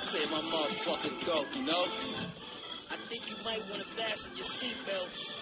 clear my motherfucking throat, you know? I think you might want to fasten your seatbelts.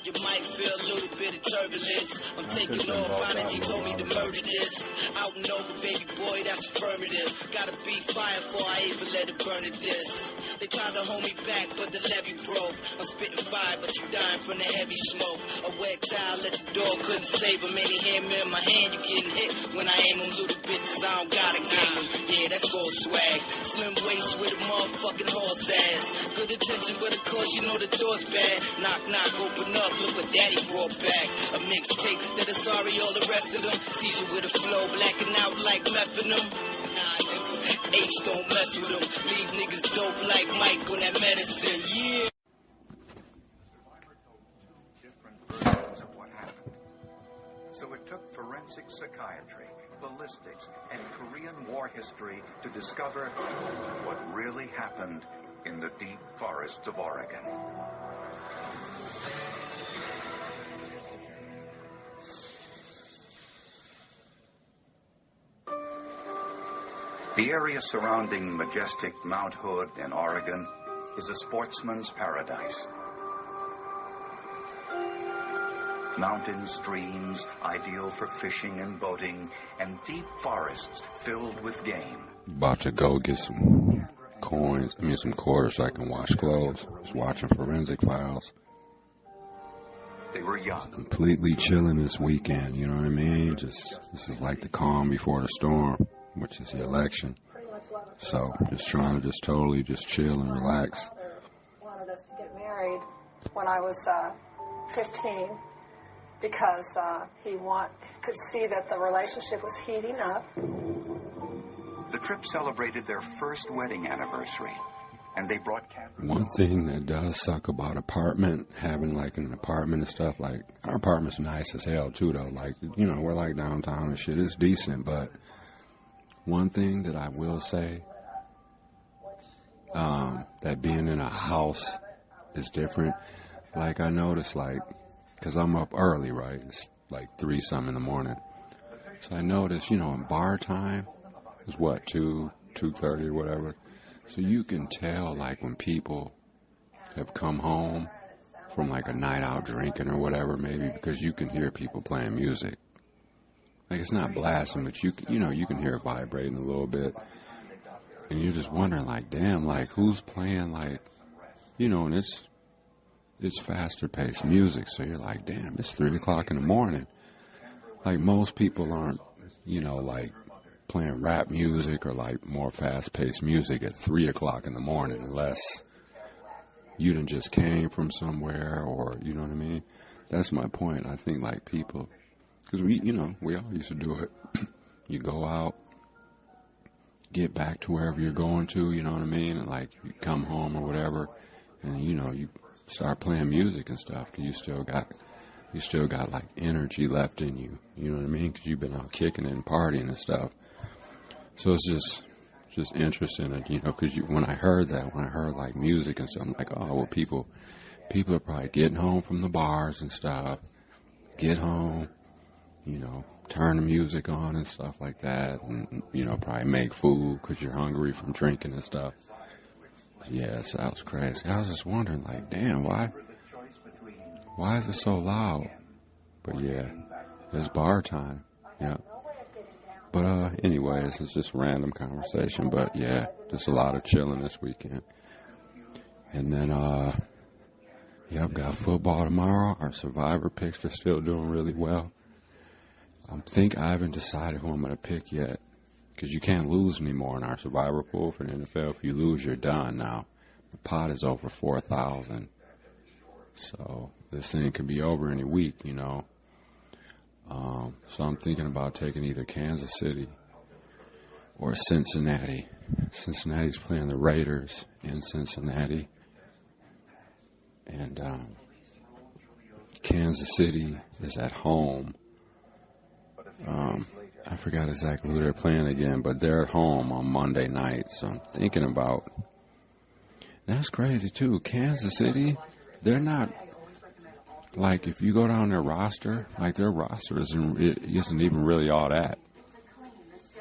You might feel a little bit of turbulence. I'm taking off, Prodigy told me to murder this. Out and over, baby boy, that's affirmative. Gotta be fire before I even let it burn to this. They tried to hold me back, but the levee broke. I'm spitting fire, but you dying from the heavy smoke. A wet towel at the door, couldn't save him. Any hammer in my hand, you getting hit. When I aim them little bitches, I don't gotta game them. Yeah, that's all swag. Slim waist with a motherfucking horse ass. Good attention, but of course you know the door's bad. Knock, knock, open up. Look what daddy brought back. A mixtape that is sorry, all the rest of them. Seizure with a flow, blacking out like methanol. Nah, nigga, H don't mess with them. Leave niggas dope like Mike on that medicine, yeah. Different versions of what happened. So it took forensic psychiatry, ballistics, and Korean War history to discover what really happened in the deep forests of Oregon. The area surrounding majestic Mount Hood in Oregon is a sportsman's paradise. Mountains, streams, ideal for fishing and boating, and deep forests filled with game. About to go get some some quarters so I can wash clothes. Just watching Forensic Files. They were young. Completely chilling this weekend, you know what I mean? This is like the calm before the storm, which is the election. So just trying to totally chill and relax. Wanted us to get married when I was 15 because he could see that the relationship was heating up. The trip celebrated their first wedding anniversary, and they brought campers. One thing that does suck about having like an apartment and stuff, like our apartment's nice as hell too though. Like, you know, we're like downtown and shit. It's decent, but one thing that I will say, that being in a house is different. Like I noticed, like, cause I'm up early, right? It's like 3-something in the morning. So I noticed, you know, in bar time, it's what, 2:30 or whatever. So you can tell, like, when people have come home from, like, a night out drinking or whatever, maybe, because you can hear people playing music. Like, it's not blasting, but you can hear it vibrating a little bit. And you're just wondering, like, damn, like, who's playing, like, you know, and it's faster-paced music. So you're like, damn, it's 3 o'clock in the morning. Like, most people aren't, you know, like, playing rap music or like more fast-paced music at 3 o'clock in the morning, unless you done just came from somewhere, or you know what I mean. That's my point. I think like people, because we all used to do it. You go out, get back to wherever you're going to, you know what I mean, and like you come home or whatever, and you know you start playing music and stuff, because you still got like energy left in you, you know what I mean, because you've been out kicking it and partying and stuff. So it's just interesting, you know, because when I heard like music and stuff, I'm like, oh, well, people are probably getting home from the bars and stuff, get home, you know, turn the music on and stuff like that, and, you know, probably make food because you're hungry from drinking and stuff. Yeah, so that was crazy. I was just wondering, like, damn, why is it so loud? But yeah, it's bar time, yeah. But anyways, it's just random conversation. But yeah, just a lot of chilling this weekend. And then I've got football tomorrow. Our Survivor picks are still doing really well. I haven't decided who I'm going to pick yet, because you can't lose anymore in our Survivor pool for the NFL. If you lose, you're done now. The pot is over 4,000. So this thing could be over any week, you know. So I'm thinking about taking either Kansas City or Cincinnati. Cincinnati's playing the Raiders in Cincinnati. And Kansas City is at home. I forgot exactly who they're playing again, but they're at home on Monday night. So I'm thinking about... That's crazy, too. Kansas City, they're not... Like, if you go down their roster, like, their roster isn't even really all that.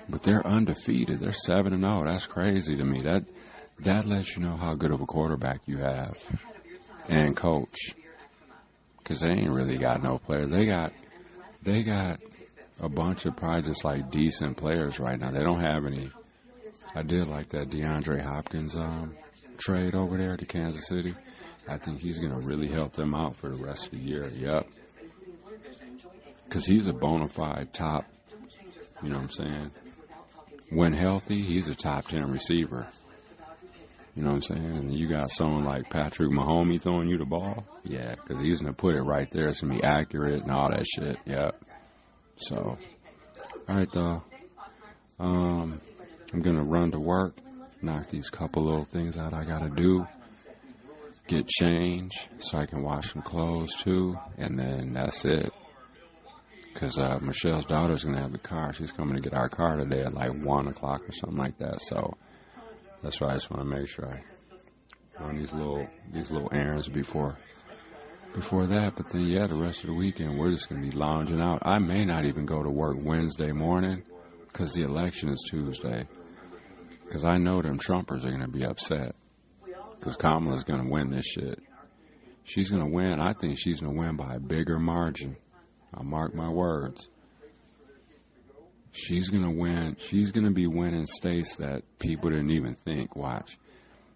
But they're undefeated. They're 7-0. That's crazy to me. That lets you know how good of a quarterback you have and coach. Because they ain't really got no players. They got a bunch of probably just like decent players right now. They don't have any. I did like that DeAndre Hopkins trade over there to Kansas City. I think he's going to really help them out for the rest of the year. Yep. Because he's a bona fide top, you know what I'm saying? When healthy, he's a top 10 receiver. You know what I'm saying? And you got someone like Patrick Mahomes throwing you the ball. Yeah, because he's going to put it right there. It's going to be accurate and all that shit. Yep. So, all right, though. I'm going to run to work, knock these couple little things out I got to do, get change so I can wash some clothes, too, and then that's it. Because Michelle's daughter's going to have the car. She's coming to get our car today at like 1 o'clock or something like that. So that's why I just want to make sure I run these little errands before that. But then, yeah, the rest of the weekend, we're just going to be lounging out. I may not even go to work Wednesday morning because the election is Tuesday. Because I know them Trumpers are going to be upset. Because Kamala's going to win this shit. She's going to win. I think she's going to win by a bigger margin. I'll mark my words. She's going to win. She's going to be winning states that people didn't even think. Watch.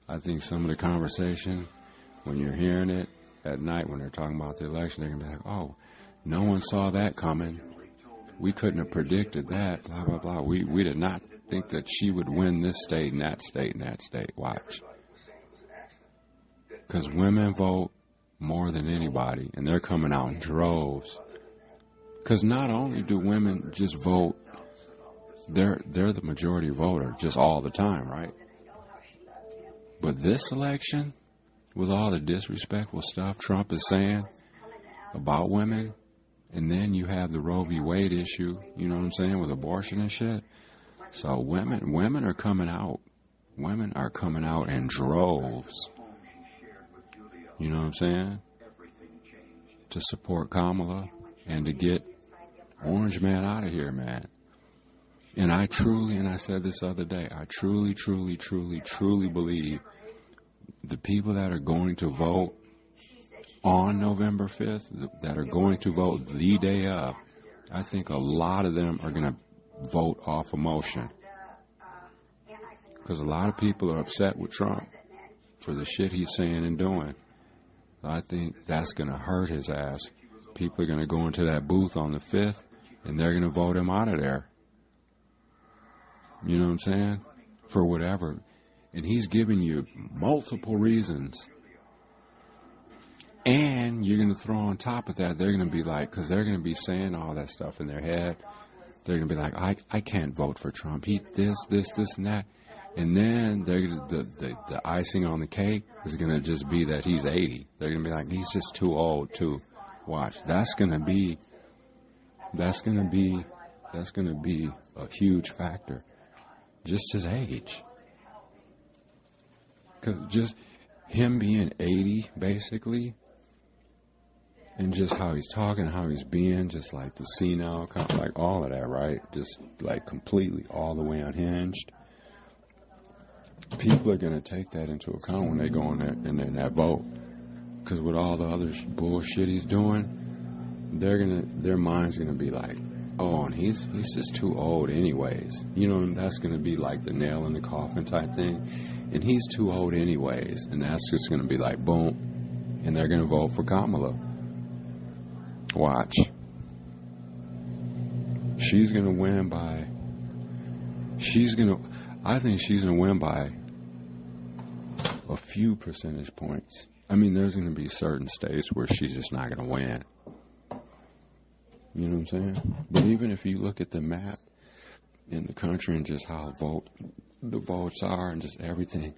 I think some of the conversation, when you're hearing it at night when they're talking about the election, they're going to be like, oh, no one saw that coming. We couldn't have predicted that, blah, blah, blah. We did not think that she would win this state and that state and that state. Watch. Because women vote more than anybody, and they're coming out in droves. Because not only do women just vote, they're the majority voter just all the time, right? But this election, with all the disrespectful stuff Trump is saying about women, and then you have the Roe v. Wade issue, you know what I'm saying, with abortion and shit. So women are coming out. Women are coming out in droves. You know what I'm saying? To support Kamala and to get Orange Man out of here, man. And I truly, and I said this the other day, I truly, truly, truly, truly believe the people that are going to vote on November 5th, that are going to vote the day of, I think a lot of them are going to vote off emotion. Because a lot of people are upset with Trump for the shit he's saying and doing. I think that's going to hurt his ass. People are going to go into that booth on the 5th, and they're going to vote him out of there. You know what I'm saying? For whatever. And he's giving you multiple reasons. And you're going to throw on top of that, they're going to be like, because they're going to be saying all that stuff in their head. They're going to be like, I can't vote for Trump. He this, and that. And then they're gonna, the icing on the cake is going to just be that he's 80. They're going to be like, he's just too old to watch. That's going to be a huge factor. Just his age. Because just him being 80, basically, and just how he's talking, how he's being, just like the senile, kind of like all of that, right? Just like completely all the way unhinged. People are going to take that into account when they go in that vote. Because with all the other bullshit he's doing, their mind's going to be like, oh, and he's just too old anyways. You know, that's going to be like the nail in the coffin type thing. And he's too old anyways. And that's just going to be like, boom. And they're going to vote for Kamala. Watch. She's going to win by... I think she's going to win by a few percentage points. I mean, there's going to be certain states where she's just not going to win. You know what I'm saying? But even if you look at the map in the country and just how the votes are and just everything,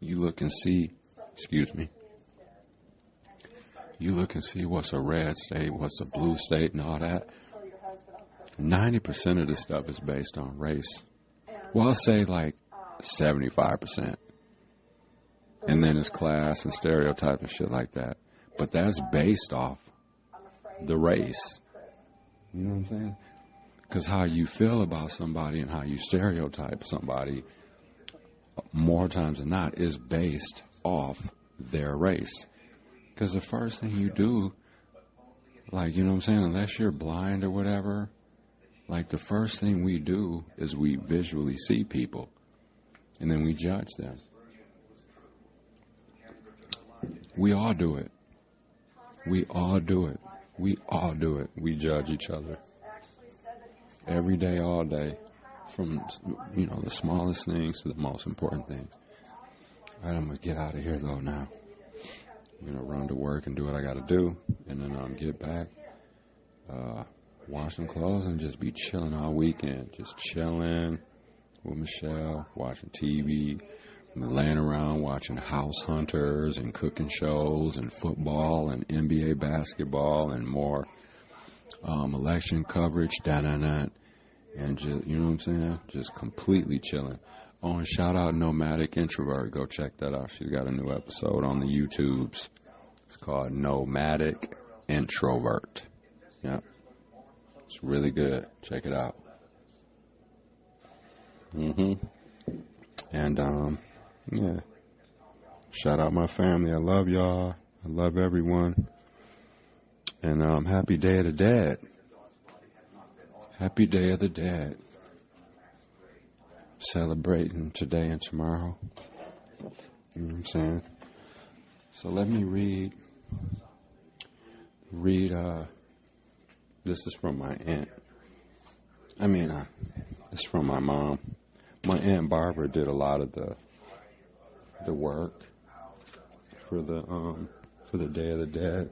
you look and see, you look and see what's a red state, what's a blue state and all that. 90% of this stuff is based on race. Well, I'll say like 75%. And then it's class and stereotype and shit like that. But that's based off the race. You know what I'm saying? Because how you feel about somebody and how you stereotype somebody, more times than not, is based off their race. Because the first thing you do, like, you know what I'm saying, unless you're blind or whatever, like, the first thing we do is we visually see people, and then we judge them. We all do it. We all do it. We all do it. We judge each other. Every day, all day. From, you know, the smallest things to the most important things. All right, I'm going to get out of here, though, now. I'm going to run to work and do what I got to do. And then get back, wash some clothes, and just be chilling all weekend. Just chilling with Michelle, watching TV, laying around watching House Hunters and cooking shows and football and NBA basketball and more election coverage, and just, you know what I'm saying? Just completely chilling. Oh, and shout out Nomadic Introvert. Go check that out. She's got a new episode on the YouTubes. It's called Nomadic Introvert. Yeah. It's really good. Check it out. And, yeah. Shout out my family. I love y'all. I love everyone. And, happy Day of the Dead. Happy Day of the Dead. Celebrating today and tomorrow. You know what I'm saying? So let me read, this is from my aunt. It's from my mom. My Aunt Barbara did a lot of the work for the Day of the Dead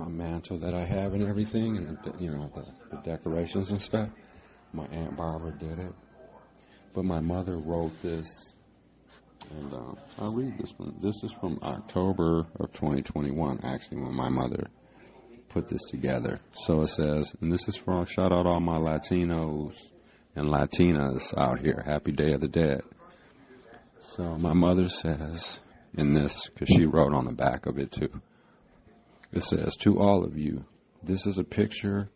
mantle that I have and everything, and the decorations and stuff. My Aunt Barbara did it, but my mother wrote this, and I'll read this one. This is from October of 2021, actually, when my mother put this together. So it says, and this is from, shout out all my Latinos and Latinas out here. Happy Day of the Dead. So my mother says in this, because she wrote on the back of it too. It says, to all of you, this is a picture,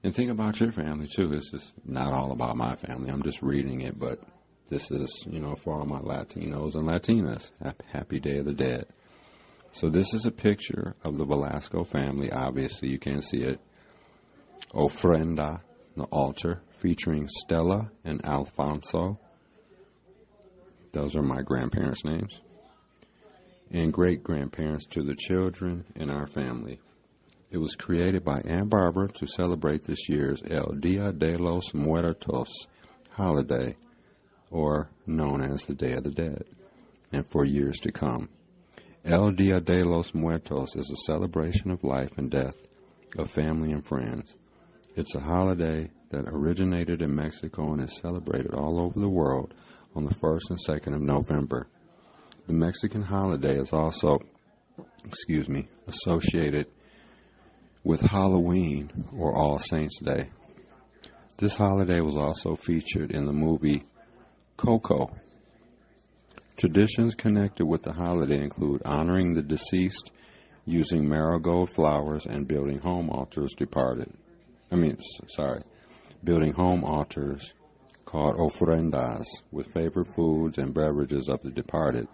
and think about your family too. It's just not all about my family. I'm just reading it, but this is, for all my Latinos and Latinas. Happy Day of the Dead. So this is a picture of the Velasco family. Obviously, you can't see it. Ofrenda, the altar, featuring Stella and Alfonso. Those are my grandparents' names. And great-grandparents to the children in our family. It was created by Aunt Barbara to celebrate this year's El Dia de los Muertos holiday, or known as the Day of the Dead, and for years to come. El Dia de los Muertos is a celebration of life and death of family and friends. It's a holiday that originated in Mexico and is celebrated all over the world on the 1st and 2nd of November. The Mexican holiday is also, associated with Halloween or All Saints' Day. This holiday was also featured in the movie Coco. Traditions connected with the holiday include honoring the deceased, using marigold flowers, and building home altars building home altars called ofrendas with favorite foods and beverages of the departed.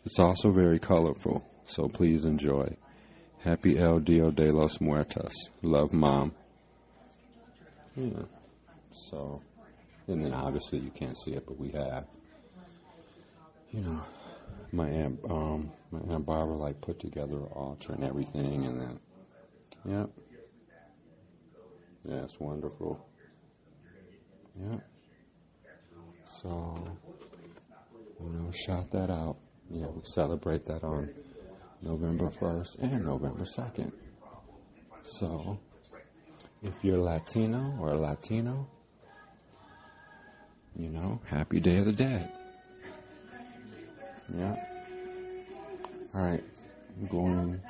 It's also very colorful, so please enjoy. Happy El Dia de los Muertos. Love, Mom. Yeah. So, and then obviously you can't see it, but we have, my Aunt Barbara put together an altar and everything, and then, yeah, it's wonderful. Yeah. So, shout that out. Yeah, we'll celebrate that on November 1st and November 2nd. So, if you're Latino or Latino, happy Day of the Dead. Yeah. All right. I'm going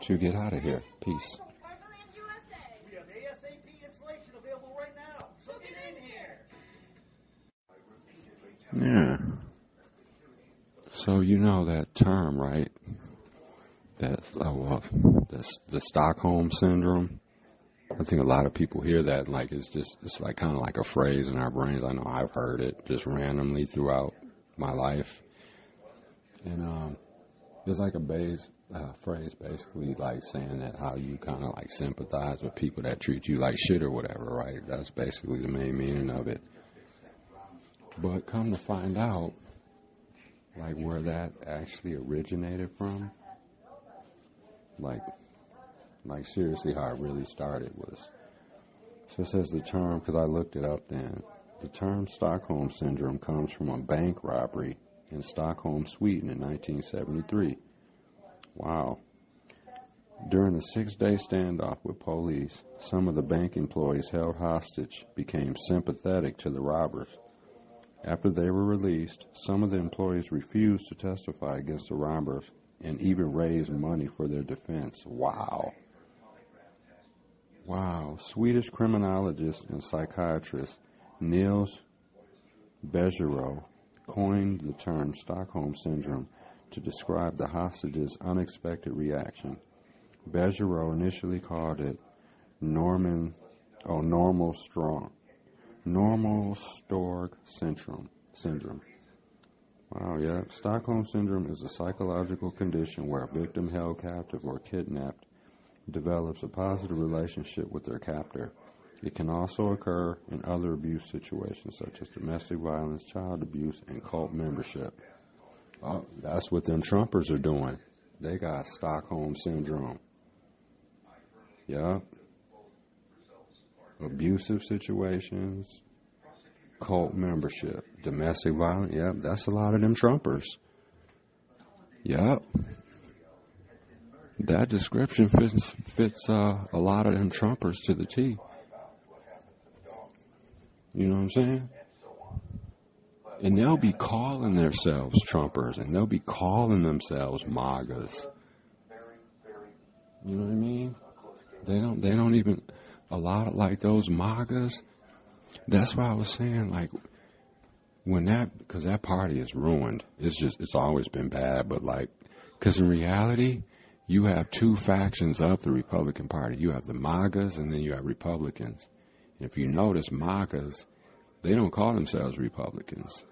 to get out of here. Peace. Yeah. So that term, right? That the Stockholm Syndrome. I think a lot of people hear that like it's like kind of like a phrase in our brains. I know I've heard it just randomly throughout my life, and it's like a phrase basically like saying that how you kind of like sympathize with people that treat you like shit or whatever, right? That's basically the main meaning of it. But come to find out, like where that actually originated from, like seriously how it really started was, so it says the term, because I looked it up then, the term Stockholm Syndrome comes from a bank robbery in Stockholm, Sweden in 1973. Wow. During a 6-day standoff with police, some of the bank employees held hostage became sympathetic to the robbers. After they were released, some of the employees refused to testify against the robbers and even raised money for their defense. Wow. Wow. Swedish criminologist and psychiatrist Niels Bejerot coined the term Stockholm Syndrome to describe the hostages' unexpected reaction. Bejerot initially called it normal Storg syndrome. Wow, yeah. Stockholm Syndrome is a psychological condition where a victim held captive or kidnapped develops a positive relationship with their captor. It can also occur in other abuse situations such as domestic violence, child abuse, and cult membership. Oh, that's what them Trumpers are doing. They got Stockholm Syndrome. Yeah. Abusive situations, cult membership, domestic violence. Yep, that's a lot of them Trumpers. Yep. That description fits a lot of them Trumpers to the T. You know what I'm saying? And they'll be calling themselves Trumpers, and they'll be calling themselves MAGAs. You know what I mean? They don't even, a lot of like those MAGAs. That's why I was saying, like, because that party is ruined. It's always been bad, but like, because in reality, you have two factions of the Republican Party. You have the MAGAs, and then you have Republicans. And if you notice, MAGAs, they don't call themselves Republicans,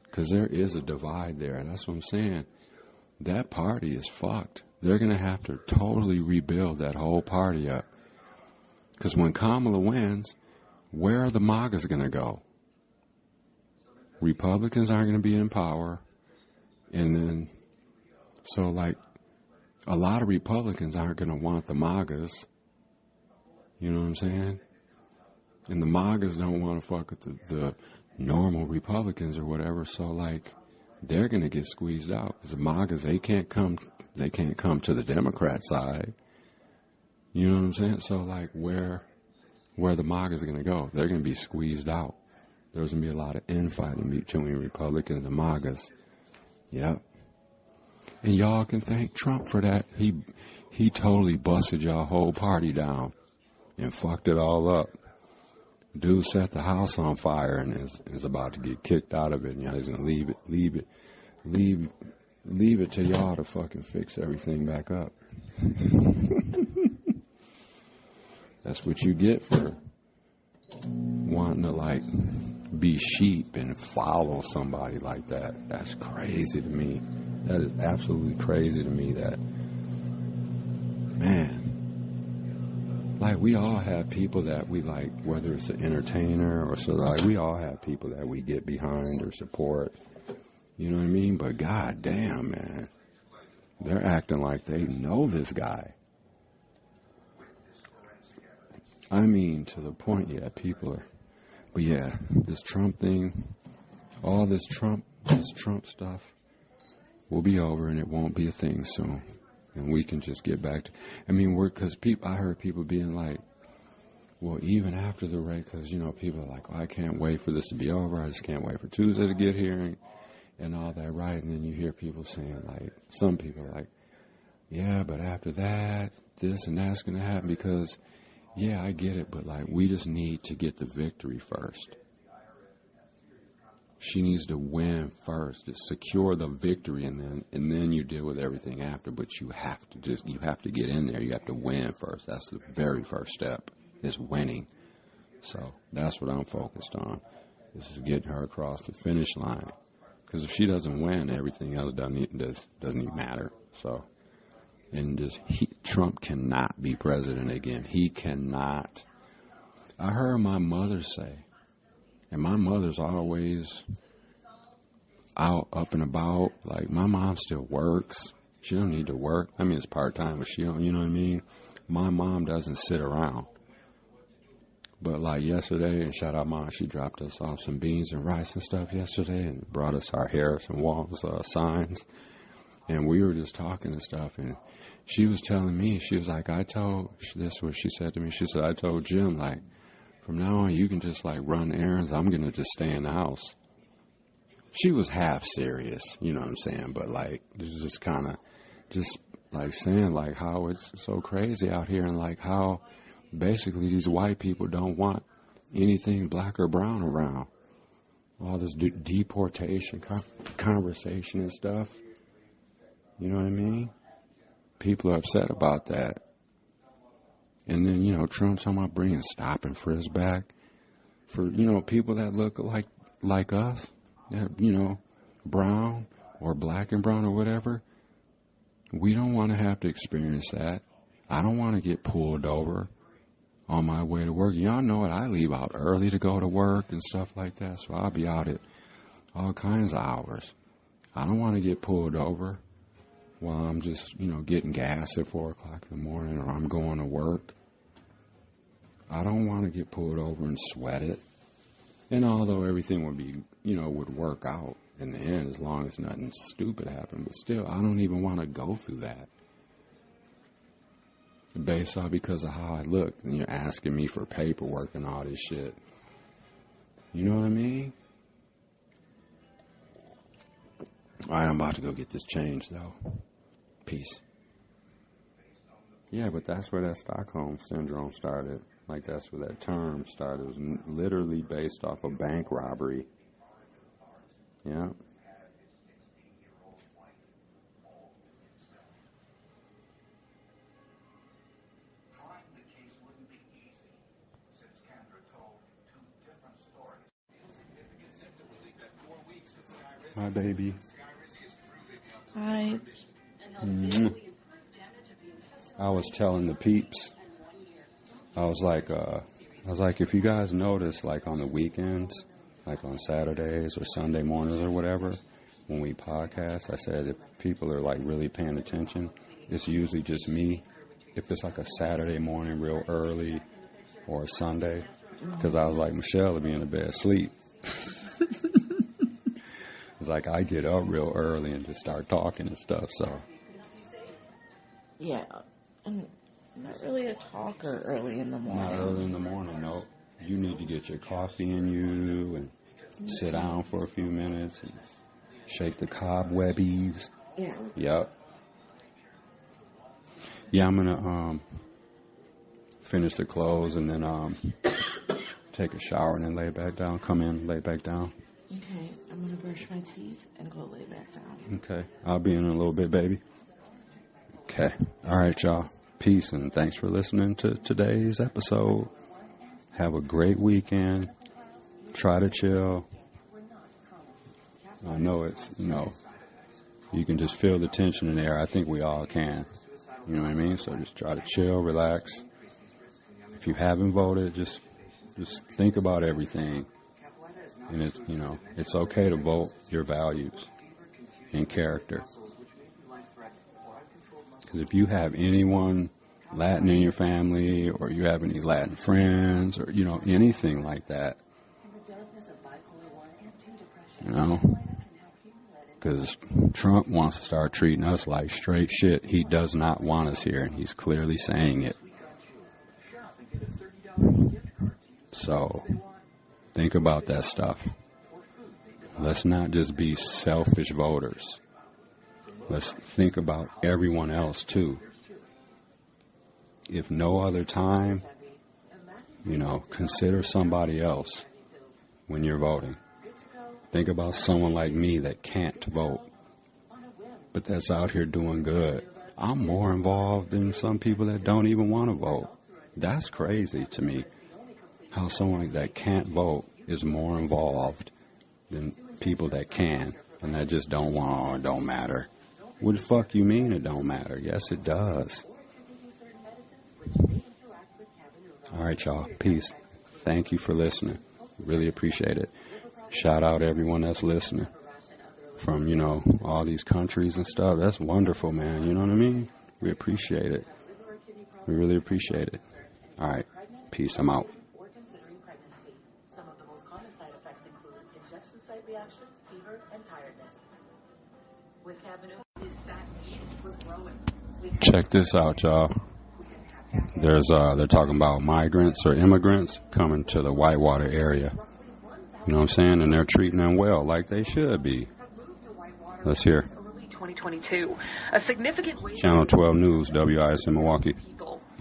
because there is a divide there. And that's what I'm saying. That party is fucked. They're going to have to totally rebuild that whole party up. Because when Kamala wins, where are the MAGAs going to go? Republicans aren't going to be in power. And then, so like, a lot of Republicans aren't going to want the MAGAs. You know what I'm saying? And the MAGAs don't want to fuck with the normal Republicans or whatever. So like, they're going to get squeezed out. Because the MAGAs, they can't come to the Democrat side. You know what I'm saying? So like, where the MAGAs are going to go? They're going to be squeezed out. There's going to be a lot of infighting between Republicans and MAGAs. Yep. And y'all can thank Trump for that. He totally busted y'all whole party down and fucked it all up. Dude set the house on fire and is about to get kicked out of it. And y'all he's going to leave it to y'all to fucking fix everything back up. That's what you get for wanting to like be sheep and follow somebody like that. That's crazy to me. That is absolutely crazy to me that, man, like we all have people that we like, whether it's an entertainer or so, like we all have people that we get behind or support. You know what I mean? But god damn, man, they're acting like they know this guy. I mean, to the point, yeah, people are, but yeah, this Trump thing, all this Trump stuff will be over and it won't be a thing soon. And we can just get back to, I mean, I heard people being like, well, even after the race, because, you know, people are like, oh, I can't wait for this to be over. I just can't wait for Tuesday to get here and all that, right? And then you hear people saying, like, some people are like, yeah, but after that, this and that's going to happen because, yeah, I get it, but, like, we just need to get the victory first. She needs to win first, to secure the victory, and then you deal with everything after. But you have to get in there. You have to win first. That's the very first step. is winning. So that's what I'm focused on. This is getting her across the finish line. Because if she doesn't win, everything else doesn't even matter. So, and Trump cannot be president again. He cannot. I heard my mother say, and my mother's always out, up and about. Like, my mom still works. She don't need to work. I mean, it's part-time, but she don't, you know what I mean? My mom doesn't sit around. But like yesterday, and shout out Mom, she dropped us off some beans and rice and stuff yesterday and brought us our Harrison Walls signs. And we were just talking and stuff, and she was telling me, she was like, this is what she said to me. She said, I told Jim, like, from now on, you can just like run errands. I'm going to just stay in the house. She was half serious, you know what I'm saying? But like, this is just kind of just like saying like how it's so crazy out here, and like how basically these white people don't want anything black or brown around. All this deportation conversation and stuff. You know what I mean? People are upset about that. And then, you know, Trump's talking about bringing stop and frisk back for, you know, people that look like us, that, you know, brown or black and brown or whatever. We don't want to have to experience that. I don't want to get pulled over on my way to work. Y'all know it. I leave out early to go to work and stuff like that, so I'll be out at all kinds of hours. I don't want to get pulled over while I'm just, you know, getting gas at 4 o'clock in the morning, or I'm going to work. I don't want to get pulled over and sweat it. And although everything would be, you know, would work out in the end as long as nothing stupid happened, but still, I don't even want to go through that. Based off because of how I look, and you're asking me for paperwork and all this shit. You know what I mean? All right, I'm about to go get this change, though. Peace. Yeah, but that's where that Stockholm Syndrome started. Like, that's where that term started. It was literally based off a bank robbery. Yeah. Hi, baby. Hi. I was telling the peeps, I was like, if you guys notice, like on the weekends, like on Saturdays or Sunday mornings or whatever, when we podcast, I said if people are like really paying attention, it's usually just me. If it's like a Saturday morning real early or a Sunday, because I was like, Michelle will be in the bed asleep. It's like I get up real early and just start talking and stuff, so. Yeah, I'm not really a talker early in the morning. Not early in the morning, no. You need to get your coffee in you and sit down for a few minutes and shake the cobwebbies. Yeah. Yep. Yeah, I'm going to finish the clothes and then take a shower and then lay back down. Come in, lay back down. Okay, I'm going to brush my teeth and go lay back down. Okay, I'll be in a little bit, baby. Okay, all right, y'all. Peace, and thanks for listening to today's episode. Have a great weekend. Try to chill. I know it's, you know, you can just feel the tension in the air. I think we all can. You know what I mean? So just try to chill, relax. If you haven't voted, just think about everything. And it's, you know, it's okay to vote your values and character. Because if you have anyone Latin in your family, or you have any Latin friends, or, you know, anything like that, you know, because Trump wants to start treating us like straight shit. He does not want us here, and he's clearly saying it. So think about that stuff. Let's not just be selfish voters. Let's think about everyone else, too. If no other time, you know, consider somebody else when you're voting. Think about someone like me that can't vote, but that's out here doing good. I'm more involved than some people that don't even want to vote. That's crazy to me. How someone that can't vote is more involved than people that can and that just don't want, or it don't matter. What the fuck you mean it don't matter? Yes, it does. All right, y'all. Peace. Thank you for listening. Really appreciate it. Shout out everyone that's listening from, all these countries and stuff. That's wonderful, man. You know what I mean? We appreciate it. We really appreciate it. All right. Peace. I'm out. Some of the most common side effects include injection site reactions, fever, and tiredness. With Kavanaugh, his fat yeast was growing. Check this out, y'all. They're talking about migrants or immigrants coming to the Whitewater area. You know what I'm saying? And they're treating them well, like they should be. Let's hear. 2022, a significant Channel 12 News, WIS in Milwaukee.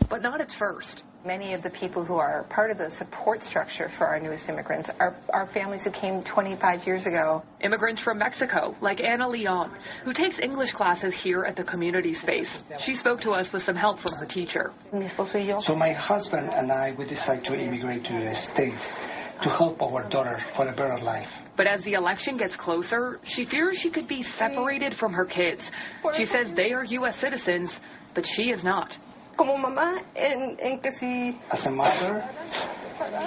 But not its first. Many of the people who are part of the support structure for our newest immigrants are families who came 25 years ago. Immigrants from Mexico, like Anna Leon, who takes English classes here at the community space. She spoke to us with some help from her teacher. So my husband and I, we decided to immigrate to the state to help our daughter for a better life. But as the election gets closer, she fears she could be separated from her kids. She says they are U.S. citizens, but she is not. As a mother,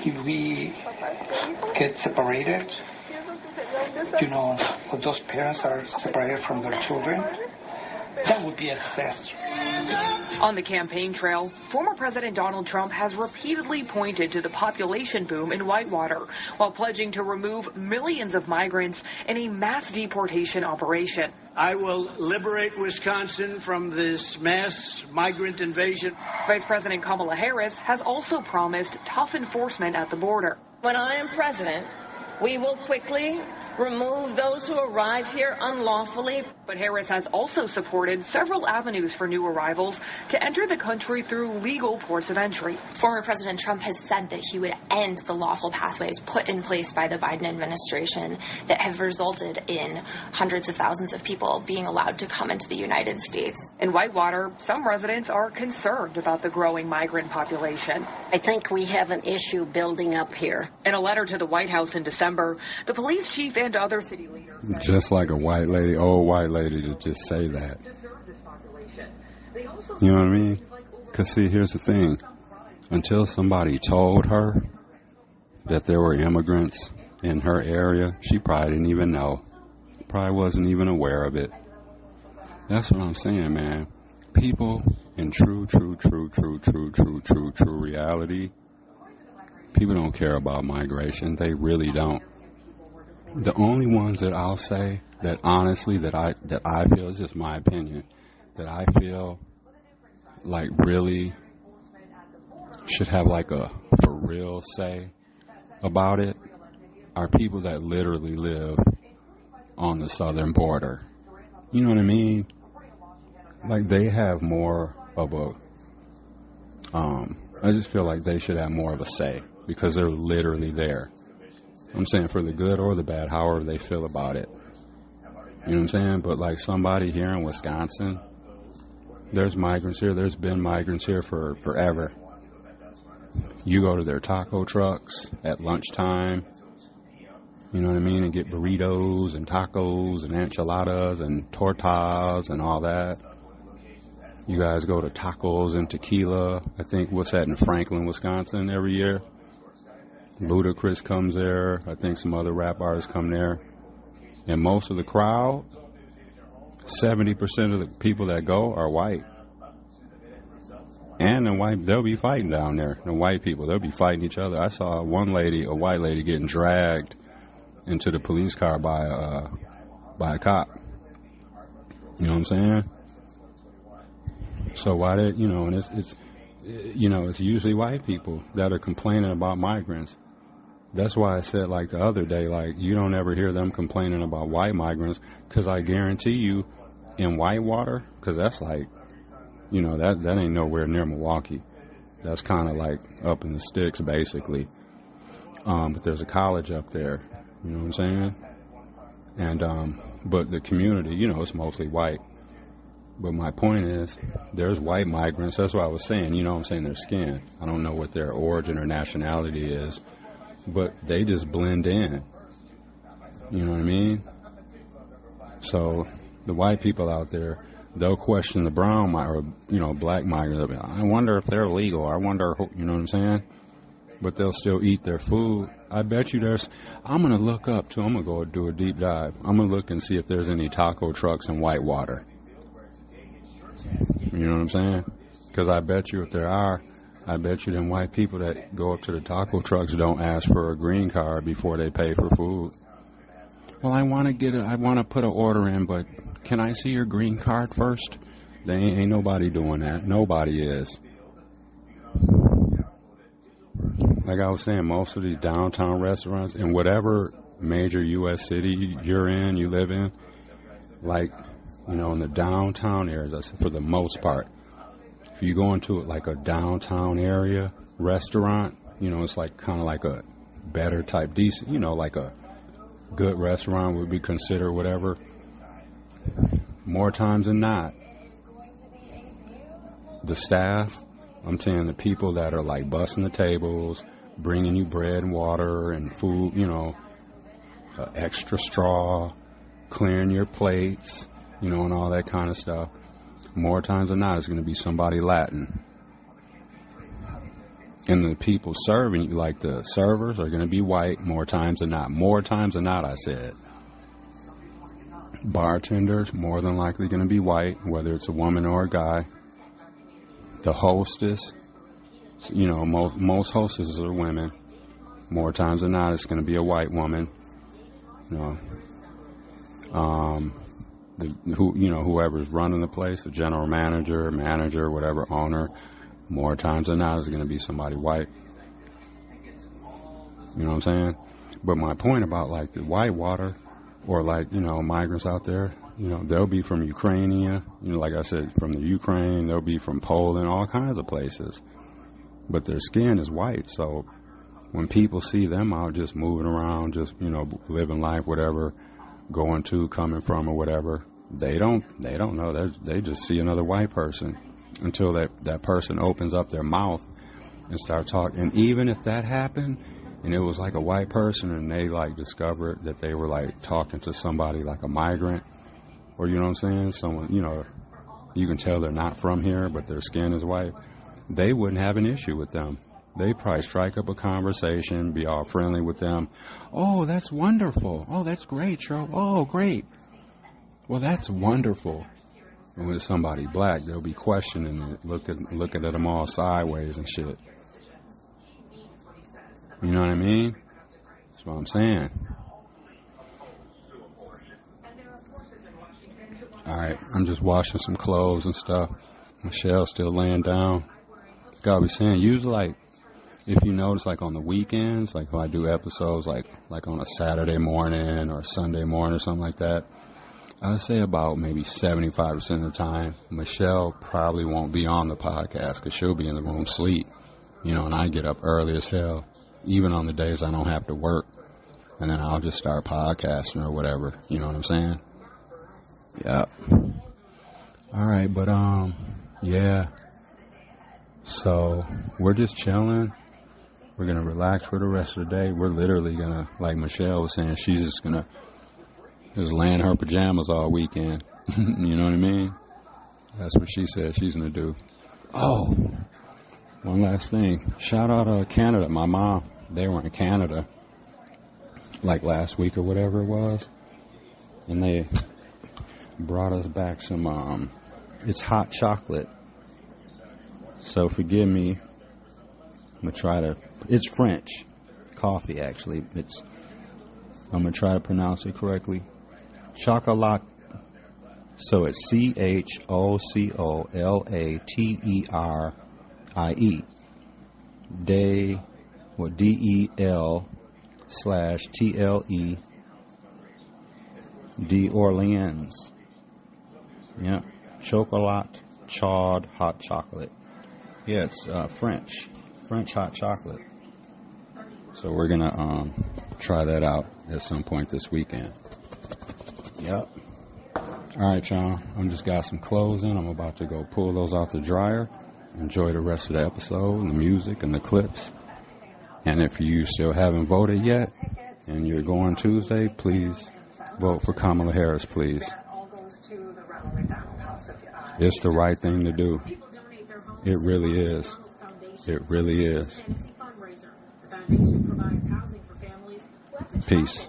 if we get separated, if those parents are separated from their children, that would be a disaster. On the campaign trail, former President Donald Trump has repeatedly pointed to the population boom in Whitewater while pledging to remove millions of migrants in a mass deportation operation. I will liberate Wisconsin from this mass migrant invasion. Vice President Kamala Harris has also promised tough enforcement at the border. When I am president, we will quickly remove those who arrive here unlawfully. But Harris has also supported several avenues for new arrivals to enter the country through legal ports of entry. Former President Trump has said that he would end the lawful pathways put in place by the Biden administration that have resulted in hundreds of thousands of people being allowed to come into the United States. In Whitewater, some residents are concerned about the growing migrant population. I think we have an issue building up here. In a letter to the White House in December, the police chief and other city leaders just like a old white lady to just say that. You know what I mean? Because see, here's the thing. Until somebody told her that there were immigrants in her area, she probably didn't even know. Probably wasn't even aware of it. That's what I'm saying, man. People in true reality, people don't care about migration. They really don't. The only ones that I'll say that honestly that I feel, is just my opinion, that I feel like really should have like a for real say about it are people that literally live on the southern border. You know what I mean? Like they have more of a I just feel like they should have more of a say because they're literally there. I'm saying for the good or the bad, however they feel about it. You know what I'm saying? But like somebody here in Wisconsin, there's migrants here. There's been migrants here for forever. You go to their taco trucks at lunchtime, you know what I mean, and get burritos and tacos and enchiladas and tortas and all that. You guys go to tacos and tequila. I think, what's that, in Franklin, Wisconsin every year? Ludacris comes there. I think some other rap artists come there. And most of the crowd, 70% of the people that go are white. And the white, they'll be fighting down there. The white people, they'll be fighting each other. I saw one lady, a white lady, getting dragged into the police car by a cop. You know what I'm saying? So why did, and it's usually white people that are complaining about migrants. That's why I said, like, the other day, like, you don't ever hear them complaining about white migrants, because I guarantee you in Whitewater, because that's like, that ain't nowhere near Milwaukee. That's kind of like up in the sticks, basically. But there's a college up there, you know what I'm saying? And, but the community, it's mostly white. But my point is, there's white migrants. That's what I was saying. You know what I'm saying? Their skin. I don't know what their origin or nationality is, but they just blend in. You know what I mean? So the white people out there, they'll question the brown or black migrants. I wonder if they're legal. I wonder, you know what I'm saying? But they'll still eat their food. I bet you I'm going to look up too. I'm going to go do a deep dive. I'm going to look and see if there's any taco trucks in Whitewater. You know what I'm saying? Because I bet you if there are, I bet you them white people that go up to the taco trucks don't ask for a green card before they pay for food. Well, I want to put an order in, but can I see your green card first? They ain't nobody doing that. Nobody is. Like I was saying, most of these downtown restaurants in whatever major U.S. city you're in, you live in, like, in the downtown areas, for the most part, if you go into like a downtown area restaurant, it's like kind of like a better type, decent, like a good restaurant would be considered whatever. More times than not, the staff, I'm saying the people that are like bussing the tables, bringing you bread and water and food, extra straw, clearing your plates, and all that kind of stuff. More times than not, it's going to be somebody Latin. And the people serving you, like the servers, are going to be white more times than not. More times than not, I said. Bartenders, more than likely going to be white, whether it's a woman or a guy. The hostess, most hostesses are women. More times than not, it's going to be a white woman. Whoever's running the place, the general manager, whatever, owner, more times than not is going to be somebody white. You know what I'm saying? But my point about like the Whitewater or like, migrants out there, they'll be from Ukraine, like I said, from the Ukraine, they'll be from Poland, all kinds of places. But their skin is white, so when people see them out just moving around, just, living life, whatever, going to, coming from, or whatever, they don't know. They just see another white person until that person opens up their mouth and start talking. And even if that happened and it was like a white person and they like discovered that they were like talking to somebody like a migrant, or you know what I'm saying, someone, you can tell they're not from here but their skin is white, they wouldn't have an issue with them. They probably strike up a conversation, be all friendly with them. Oh, that's wonderful. Oh, that's great, Cheryl. Oh, great. Well, that's wonderful. And when it's somebody black, they'll be questioning it, looking at them all sideways and shit. You know what I mean? That's what I'm saying. All right, I'm just washing some clothes and stuff. Michelle's still laying down. Like I was saying, usually like, if you notice, like on the weekends, like if I do episodes like on a Saturday morning or Sunday morning or something like that, I would say about maybe 75% of the time, Michelle probably won't be on the podcast because she'll be in the room asleep, and I get up early as hell, even on the days I don't have to work, and then I'll just start podcasting or whatever, you know what I'm saying? Yep. All right, but, yeah. So, we're just chilling. We're going to relax for the rest of the day. We're literally going to, like Michelle was saying, she's just going to just lay in her pajamas all weekend. You know what I mean? That's what she said she's going to do. Oh, one last thing. Shout out to Canada. My mom, they were in Canada like last week or whatever it was. And they brought us back some, it's hot chocolate. So forgive me. I'm going to try to, it's French coffee actually. I'm going to try to pronounce it correctly. Chocolat. So it's CHOCOLATERIE. DEL/TLE d'Orleans. Yeah. Chocolat chawed hot chocolate. Yeah, it's French hot chocolate. So we're gonna try that out at some point this weekend. Yep. All right, y'all. I'm just got some clothes in. I'm about to go pull those out the dryer. Enjoy the rest of the episode and the music and the clips. And if you still haven't voted yet and you're going Tuesday, please vote for Kamala Harris, please. It's the right thing to do. It really is. It really is. Peace.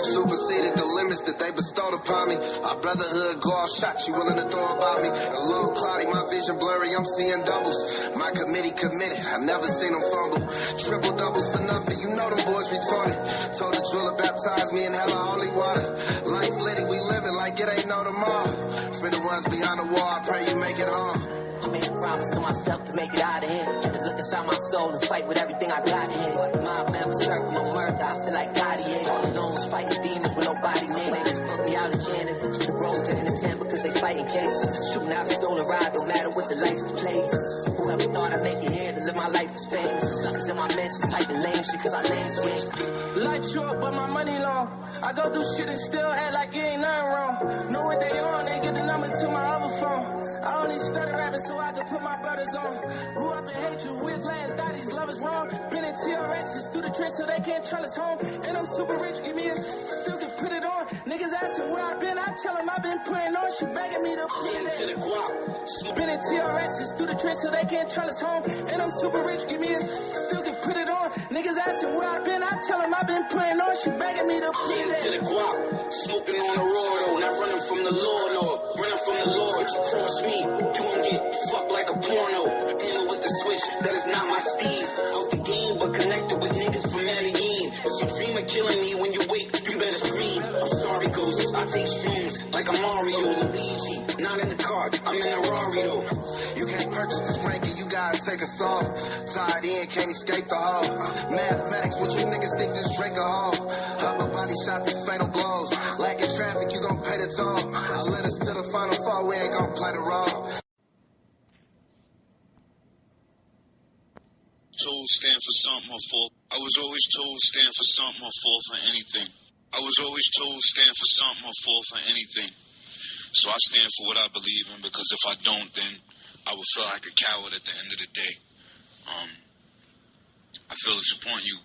Superseded the limits that they bestowed upon me. Our brotherhood go off shots you willing to throw about me. A little cloudy, my vision blurry, I'm seeing doubles. My committee committed, I've never seen them fumble. Triple doubles for nothing, you know them boys retarded. Told the jeweler baptize me in hella holy water. Life litty, we living like it ain't no tomorrow. For the ones behind the wall, I pray you make it home. I made a promise to myself to make it out of here. Had to look inside my soul and fight with everything I got here. The mob never circle no murder, I feel like God here. All alone was fighting demons with nobody near. They just put me out again. And the bros couldn't attend because they fighting cases. Shooting out a stolen ride, no matter what the license plates. Whoever thought I'd make it here to live my life as famous. Suckers in my mentions typing lame shit cause I lame switch. Life short, but my money long. I go through shit and still act like it ain't nothing wrong. Know what they on, they get the number to my other phone. I only started rapping so I could put my brothers on. Grew up in hatred with land, thought these love is wrong. Been in TRXs through the trench so they can't trust us home. And I'm super rich, give me a still can put it on. Niggas asking where I've been, I tell them I've been putting on. She begging me to put it in. Been in TRXs through the trench so they can't trust us home. And I'm super rich, give me a still can put it on. Niggas asking where I've been, I tell them I've been putting on. She begging me to put it in. Smoking on the road, though, not running from the Lord, no. Running from the Lord, you cross me, you gon' get fucked like a porno. Dealing with the switch, that is not my steez. Out the game, but connected with niggas from Medellin. If you dream of killing me when you wake, you better scream. I'm sorry, ghost, I take shrooms like I'm Mario, Luigi. Not in the car, I'm in a Rari, though. You can't purchase this ranking, you gotta take a song. Tied in, can't escape the hall. Mathematics, what you niggas think this Drake a hall? Upper body shots and fatal blows. Lacking traffic, you gon' pay the toll. I led us to the final four, we ain't gon' play the role. Told stand for something or fall. I was always told stand for something or fall for anything. I was always told stand for something or fall for anything. So I stand for what I believe in, because if I don't, then I would feel like a coward at the end of the day. I feel it's important you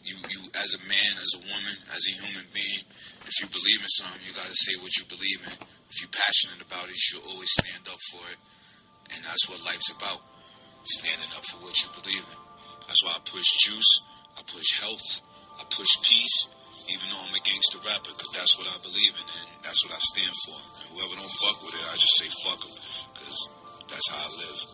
as a man, as a woman, as a human being, if you believe in something, you got to say what you believe in. If you're passionate about it, you should always stand up for it. And that's what life's about, standing up for what you believe in. That's why I push juice, I push health, I push peace, even though I'm a gangster rapper, because that's what I believe in, and that's what I stand for. And whoever don't fuck with it, I just say fuck them, because that's how I live.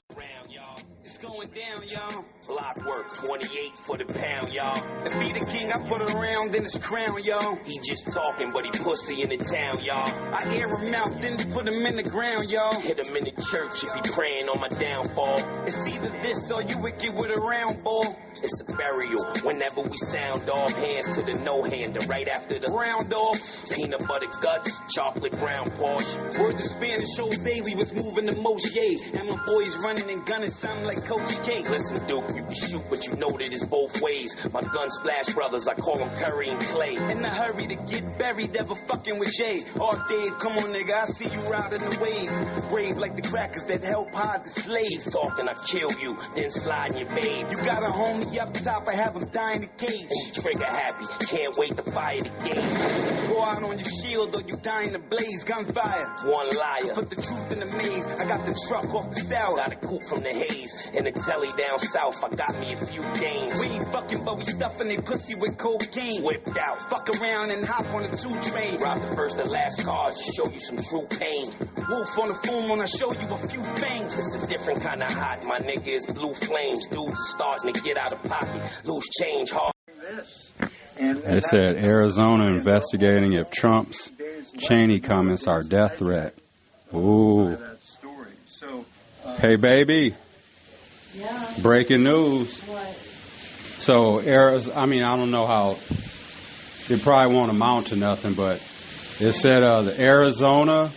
It's going down, y'all. Block work, 28 for the pound, y'all. If he the king, I put it around in his crown, y'all. He just talking, but he pussy in the town, y'all. I air him out, then put him in the ground, y'all. Hit him in the church if he praying on my downfall. It's either this or you wicked with a round ball. It's a burial whenever we sound off. Hands to the no-hander right after the round off. Peanut butter guts, chocolate brown Porsche. Word to Spanish, Jose, we was moving the most, yay. And my boys running and gunning, sound like Coach K. Listen, Duke, you can shoot, but you know that it's both ways. My gun splash brothers, I call them Curry and Clay. In a hurry to get buried, never fucking with Jay. Oh, Dave, come on, nigga, I see you riding the wave. Brave like the crackers that help hide the slaves. Talking, I kill you, then slide in your babe. You got a homie up top, I have him die in the cage. And you trigger happy, can't wait to fire the game. Go out on your shield or you die in the blaze, gunfire. One liar. Put the truth in the maze, I got the truck off the sour. Got a coupe from the haze, and a telly down south, I got me a few games. We ain't fucking, but we stuffing they pussy with cocaine. Whipped out. Fuck around and hop on the 2 train. Rob the first and last cars, show you some true pain. Wolf on the phone when I show you a few things. It's a different kind of hot, my nigga is blue flames. Dudes are starting to get out of pocket, loose change hard. They said Arizona investigating if Trump's Cheney comments are death threat. Ooh. Hey, baby. Yeah. Breaking news. What? So, I don't know how, it probably won't amount to nothing, but it said the Arizona,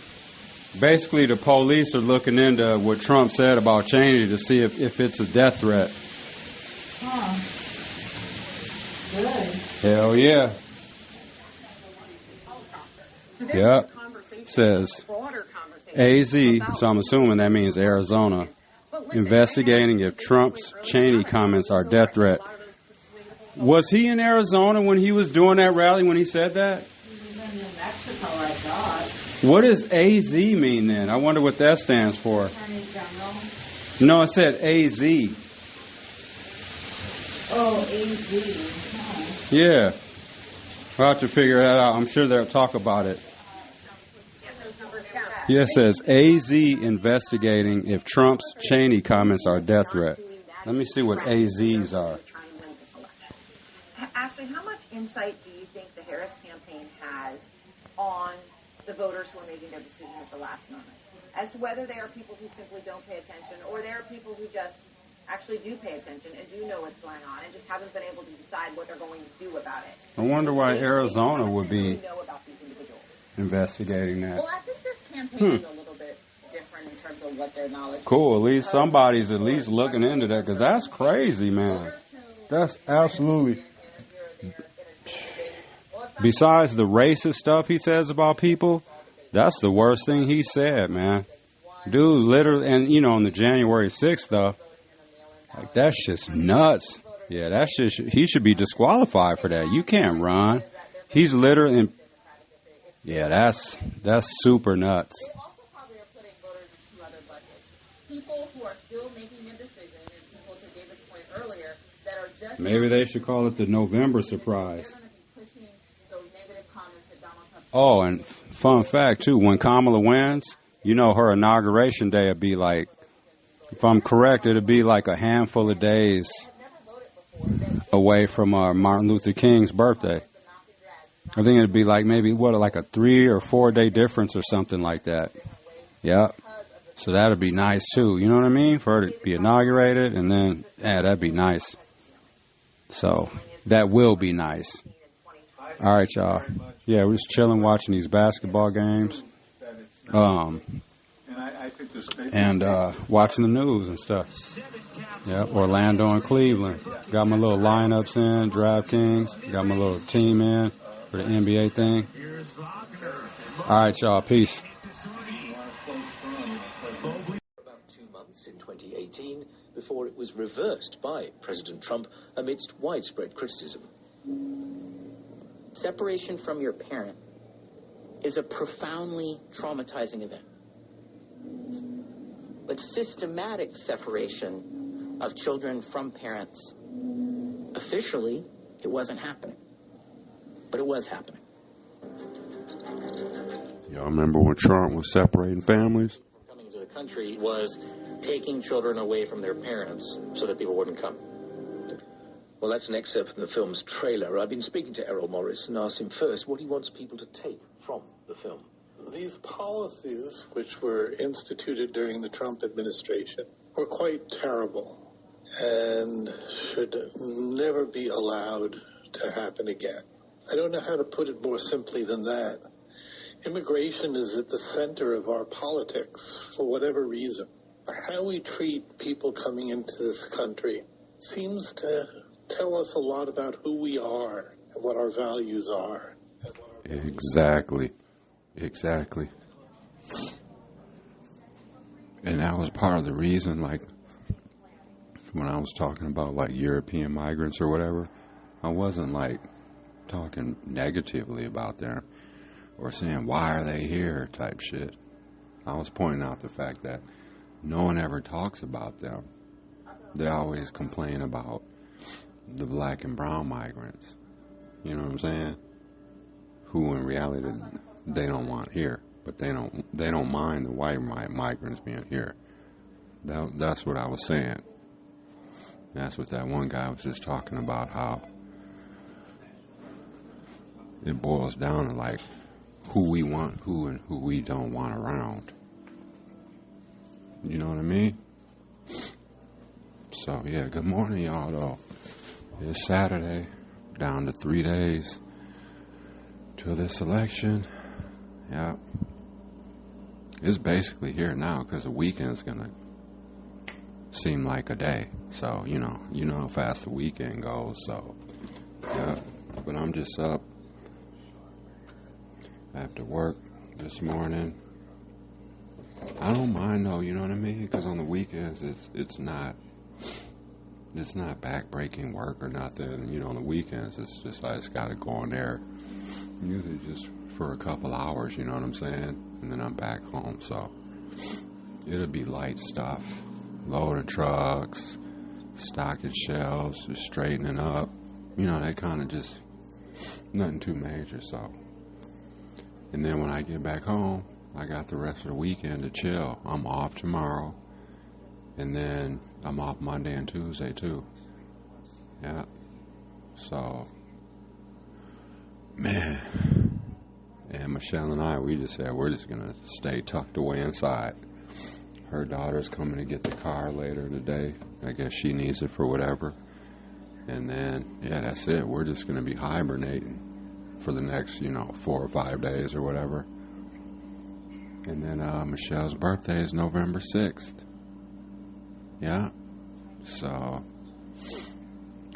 basically the police are looking into what Trump said about Cheney to see if it's a death threat. Huh. Hell yeah. Yep. Says AZ, so I'm assuming that means Arizona, investigating if Trump's Cheney comments are death threat. Was he in Arizona when he was doing that rally when he said that? What does AZ mean then? I wonder what that stands for. No, it said AZ. Oh, AZ. Yeah. We'll have to figure that out. I'm sure they'll talk about it. Yeah, it says AZ investigating if Trump's Cheney comments are death threat. Let me see what AZs are. Ashley, how much insight do you think the Harris campaign has on the voters who are making their decision at the last moment? As to whether they are people who simply don't pay attention or they are people who just actually do pay attention and do know what's going on and just haven't been able to decide what they're going to do about it. I wonder why Arizona would be investigating that. Well, I think this campaign is a little bit different in terms of what their knowledge. Cool. At least somebody's at least looking into that because that's crazy, man. That's absolutely. Besides the racist stuff he says about people, that's the worst thing he said, man. Dude, literally, and you know, on the January 6th stuff, like that's just nuts. Yeah, that shit. He should be disqualified for that. You can't run. He's literally. Yeah, that's super nuts. People who are still making a decision, and people, to David's point earlier, that are just maybe they should call it the November surprise. Oh, and fun fact too, when Kamala wins, you know her inauguration day would be like, if I'm correct, it'd be like a handful of days away from Martin Luther King's birthday. I think it'd be like maybe, like a 3 or 4 day difference or something like that. Yep. So that'd be nice too, you know what I mean? For her to be inaugurated and then, yeah, that'd be nice. So, that will be nice. All right, y'all. Yeah, we're just chilling, watching these basketball games. And watching the news and stuff. Yep, Orlando and Cleveland. Got my little lineups in, DraftKings. Got my little team in for the NBA thing. All right, y'all. Peace. About 2 months in 2018 before it was reversed by President Trump amidst widespread criticism. Separation from your parent is a profoundly traumatizing event. But systematic separation of children from parents, officially, it wasn't happening. But it was happening. Y'all remember when Trump was separating families? Coming to the country was taking children away from their parents so that people wouldn't come. Well, that's an excerpt from the film's trailer. I've been speaking to Errol Morris and asked him first what he wants people to take from the film. These policies, which were instituted during the Trump administration, were quite terrible and should never be allowed to happen again. I don't know how to put it more simply than that. Immigration is at the center of our politics for whatever reason. How we treat people coming into this country seems to tell us a lot about who we are and what our values are. Exactly. And that was part of the reason, like, when I was talking about, like, European migrants or whatever, I wasn't, like, talking negatively about them or saying, why are they here type shit. I was pointing out the fact that no one ever talks about them. They always complain about the black and brown migrants. You know what I'm saying? Who in reality they don't want here, but they don't mind the white migrants being here. That's what I was saying. That's what that one guy was just talking about, how it boils down to like who we want, who and who we don't want around. You know what I mean? So yeah, good morning y'all though. It's Saturday, down to 3 days till this election. Yeah, it's basically here now because the weekend's gonna seem like a day. So you know how fast the weekend goes. So Yeah, but I'm just up after work this morning. I don't mind though, you know what I mean? Because on the weekends, it's not back-breaking work or nothing. You know, on the weekends, it's just I just got to go in there, usually just for a couple hours, you know what I'm saying? And then I'm back home, so it'll be light stuff. Loading trucks, stocking shelves, just straightening up. You know, that kind of just, nothing too major, so. And then when I get back home, I got the rest of the weekend to chill. I'm off tomorrow. And then I'm off Monday and Tuesday too. Yeah. So, man. And Michelle and I, we just said we're just going to stay tucked away inside. Her daughter's coming to get the car later today. I guess she needs it for whatever. And then, yeah, that's it. We're just going to be hibernating for the next, 4 or 5 days or whatever. And then Michelle's birthday is November 6th. Yeah. So,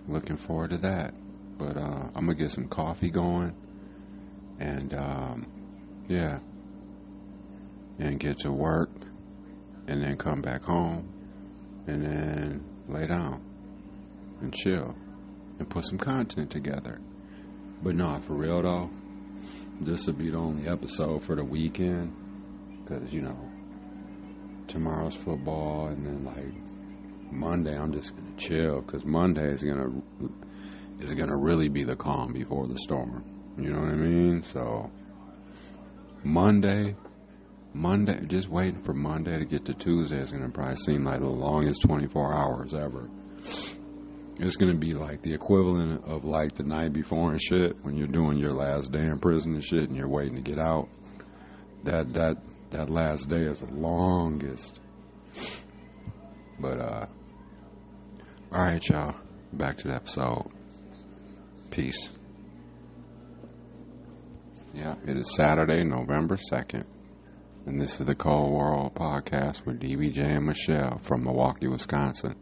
looking forward to that. But I'm going to get some coffee going. And, yeah. And get to work. And then come back home. And then lay down. And chill. And put some content together. But no, for real though. This will be the only episode for the weekend. Because, tomorrow's football, and then, Monday, I'm just going to chill, because Monday is going to really be the calm before the storm. You know what I mean? So, Monday, just waiting for Monday to get to Tuesday is going to probably seem like the longest 24 hours ever. It's going to be like the equivalent of, the night before and shit, when you're doing your last day in prison and shit, and you're waiting to get out. That last day is the longest. But, alright, y'all. Back to the episode. Peace. Yeah, it is Saturday, November 2nd. And this is the Cold World Podcast with DVJ and Michelle from Milwaukee, Wisconsin.